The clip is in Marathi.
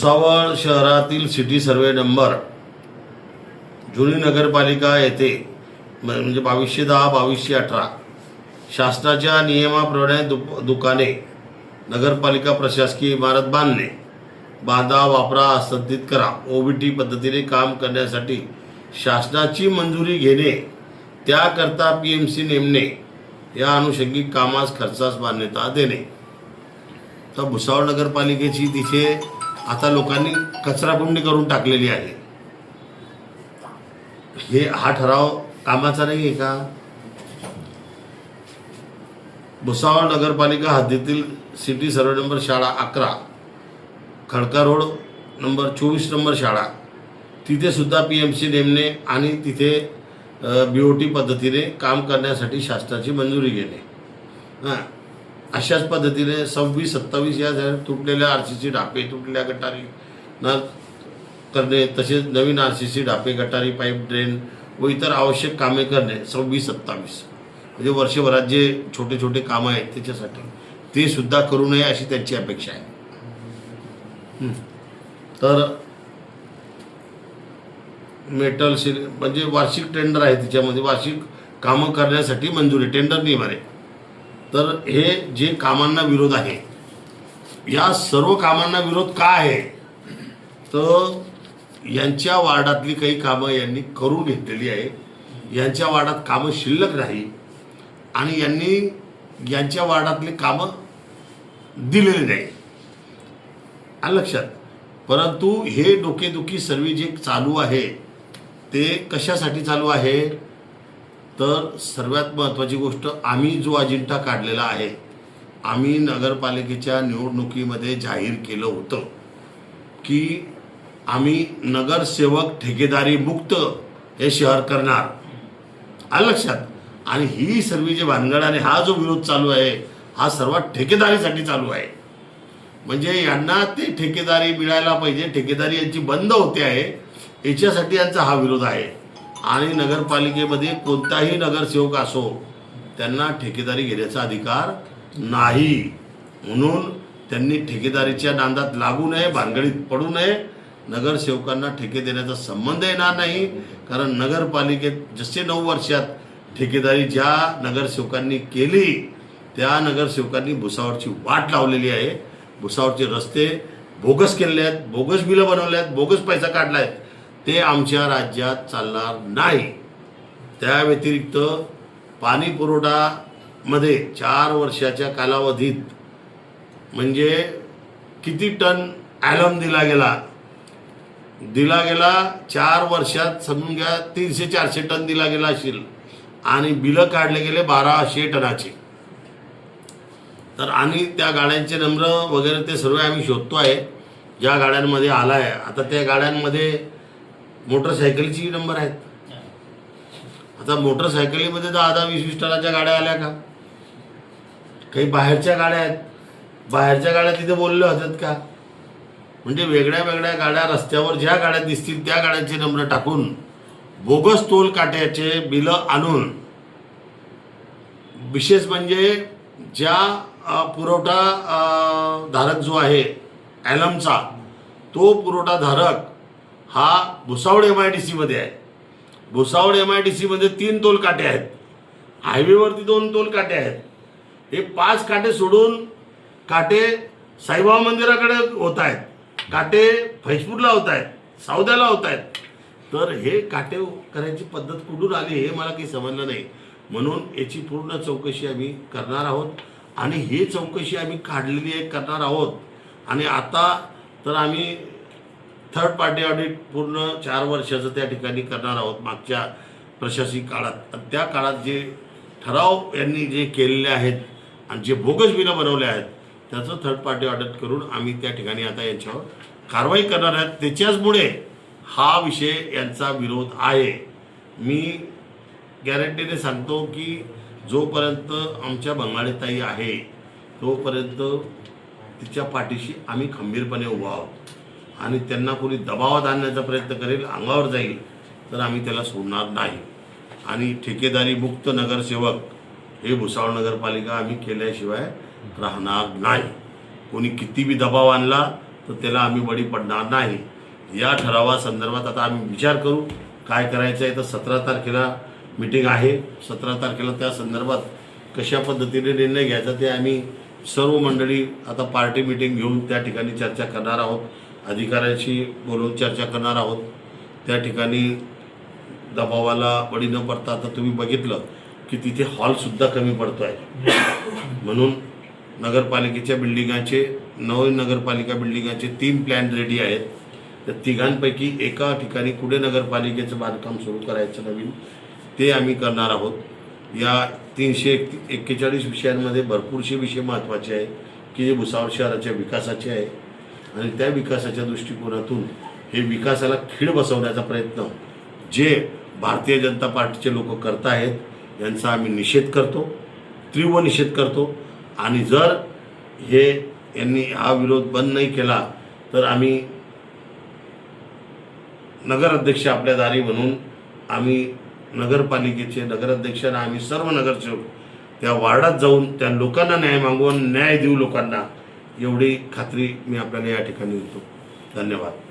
भुसावळ शहरातील सिटी सर्वे नंबर जुनी नगरपालिका येथे म्हणजे 2210-2218 शासनाच्या नियमाप्रमाणे दुकाने नगरपालिका प्रशासकीय इमारत बांधा वापरा हस्तांतरित करा ओबीटी पद्धतीने काम करण्यासाठी शासनाची मंजुरी घेणे त्याकरता पीएमसी नेमणे या अनुषंगिक कामास खर्चास मान्यता देणे। तर भुसावळ नगरपालिकेची तिथे आता लोकांनी कचराकुंडी करून टाकलेली आहे। हा ठराव कामाचा नाही आहे का? भुसावळ नगरपालिका हद्दीतील सिटी सर्वे नंबर शाळा 11 खडका रोड नंबर 24 नंबर शाळा तिथे सुद्धा पीएमसी नेमणे आणि तिथे बीओटी पद्धतीने काम करण्यासाठी शासनाची मंजुरी घेणे। अशाच पद्धतीने 26-27 या तुटलेल्या आरसीसी ढापे तुटलेल्या गटारी न करणे तसेच नवीन आरसीसी ढापे गटारी पाईप ड्रेन व इतर आवश्यक कामे करणे 26-27 म्हणजे वर्षभरात जे छोटे छोटे कामं आहेत त्याच्यासाठी ते सुद्धा करू नये अशी त्यांची अपेक्षा आहे। तर मेटल म्हणजे वार्षिक टेंडर आहे त्याच्यामध्ये वार्षिक कामं करण्यासाठी मंजुरी टेंडर नियम आहे। तर हे जे कामांना विरोध आहे या सर्व कामांना विरोध का आहे तर यांच्या वार्डातली काही कामं यांनी करून घेतलेली आहे। यांच्या वार्डात कामं शिल्लक नाही आणि यांनी यांच्या वार्डातली कामं दिलेली नाही आलं लक्षात। परंतु हे डोकेदुखी सर्वे जे चालू आहे ते कशासाठी चालू आहे तर सर्वात महत्त्वाची गोष्ट आम्ही जो अजेंडा काढलेला आहे आम्ही नगरपालिकेच्या निवडणुकीमध्ये जाहीर केलं होतं की आम्ही नगरसेवक ठेकेदारी मुक्त हे शहर करणार आलं लक्षात। आणि ही सर्व जे भानगड आणि हा जो विरोध चालू आहे हा सर्वात ठेकेदारीसाठी चालू आहे। म्हणजे यांना ते ठेकेदारी मिळायला पाहिजे ठेकेदारी यांची बंद होते आहे याच्यासाठी यांचा हा विरोध आहे। आणि नगरपालिकेमध्ये कोणताही नगरसेवक असो त्यांना ठेकेदारी घेण्याचा अधिकार नाही म्हणून त्यांनी ठेकेदारीच्या नांदात लागू नये भानगडीत पडू नये। नगरसेवकांना ठेके देण्याचा संबंध येणार नाही कारण नगरपालिकेत जसे 9 वर्षात ठेकेदारी ज्या नगरसेवकांनी केली त्या नगरसेवकांनी भुसावळची वाट लावलेली आहे। भुसावळचे रस्ते बोगस केलेले आहेत बोगस बिलं बनवले आहेत बोगस पैसा काढला आहे ते आमच्या राज्यात चालणार नाही। त्या व्यतिरिक्त पाणी पुरवठामध्ये 4 वर्षाच्या कालावधीत म्हणजे किती टन ॲलम दिला गेला 4 वर्षात समजून घ्या 300-400 टन दिला गेला असेल आणि बिलं काढले गेले 1200 टनाचे। तर आणि त्या गाड्यांचे नंबर वगैरे ते सर्व आम्ही शोधतो आहे ज्या गाड्यांमध्ये आला आहे। आता त्या गाड्यांमध्ये मोटरसायकलची नंबर आहेत। आता मोटरसायकलीमध्ये 10-20 टनाच्या गाड्या आल्या का? काही बाहेरच्या गाड्या आहेत बाहेरच्या गाड्या तिथे बोलल्या होत्यात का? म्हणजे वेगळ्या वेगळ्या गाड्या रस्त्यावर ज्या गाड्या दिसतील त्या गाड्यांचे नंबर टाकून बोगस टोल काट्याचे बिलं आणून विशेष म्हणजे ज्या पुरवठा धारक जो आहे ॲलमचा तो पुरवठाधारक हा भुसावळ MIDC मध्ये आहे। भुसावळ MIDC मध्ये 3 टोल काटे आहेत हायवेवरती 2 टोल काटे आहेत। हे 5 काटे सोडून काटे साईबाबा मंदिराकडे होत आहेत काटे फैजपूरला होत आहेत सौद्याला होत आहेत। तर हे काटे करायची पद्धत कुठून आली हे मला काही समजलं नाही म्हणून याची पूर्ण चौकशी आम्ही करणार आहोत आणि ही चौकशी आम्ही काढलेली आहे करणार आहोत। आणि आता तर आम्ही थर्ड पार्टी ऑडिट पूर्ण 4 वर्षाचं त्या ठिकाणी करणार आहोत मागच्या प्रशासकीय काळात। त्या काळात जे ठराव यांनी जे केलेले आहेत आणि जे बोगस बिलं बनवले आहेत त्याचं थर्ड पार्टी ऑडिट करून आम्ही त्या ठिकाणी आता यांच्यावर कारवाई करणार आहेत। त्याच्याचमुळे हा विषय यांचा विरोध आहे। मी गॅरंटीने सांगतो की जोपर्यंत आमच्या बंगाळीताई आहे तोपर्यंत तिच्या पाठीशी आम्ही खंबीरपणे उभा आहोत आणि त्यांना कोणी दबावात आणण्याचा प्रयत्न करेल अंगावर जाईल तर आम्ही त्याला सोडणार नाही। आणि ठेकेदारी मुक्त नगरसेवक हे भुसावळ नगरपालिका आम्ही केल्याशिवाय राहणार नाही। कोणी किती बी दबाव आणला तर त्याला आम्ही बळी पडणार नाही. या ठरावासंदर्भात आता आम्ही विचार करू काय करायचं आहे. तर 17 तारखेला मीटिंग आहे. 17 तारखेला त्या संदर्भात कशा पद्धतीने निर्णय घ्यायचा ते आम्ही सर्व मंडळी आता पार्टी मीटिंग घेऊन त्या ठिकाणी चर्चा करणार आहोत. अधिकाऱ्यांशी बोलून चर्चा करणार आहोत. त्या ठिकाणी दबावाला बळी न पडता आता तुम्ही बघितलं की तिथे हॉलसुद्धा कमी पडतो आहे. म्हणून नगरपालिकेच्या बिल्डिंगाचे नगरपालिका बिल्डिंगाचे 3 प्लॅन रेडी आहेत. त्या तिघांपैकी एका ठिकाणी कुठे नगरपालिकेचं बांधकाम सुरू करायचं नवीन ते आम्ही करणार आहोत. या 341 विषयांमध्ये भरपूरसे विषय महत्त्वाचे आहेत की जे भुसावळ शहराच्या विकासाचे आहे आणि त्या विकासाच्या दृष्टिकोनातून हे विकासाला खीळ बसवण्याचा प्रयत्न जे भारतीय जनता पार्टीचे लोक करत आहेत यांचा आम्ही निषेध करतो, तीव्र निषेध करतो. आणि जर यांनी हा विरोध बंद नाही केला तर आम्ही नगराध्यक्ष आपल्या दारी म्हणून आम्ही नगरपालिकेचे नगराध्यक्षांना आम्ही सर्व नगरसेवक त्या वार्डात जाऊन त्या लोकांना न्याय मागवून न्याय देऊ लोकांना, एवढी खात्री मी आपल्याला या ठिकाणी देतो. धन्यवाद.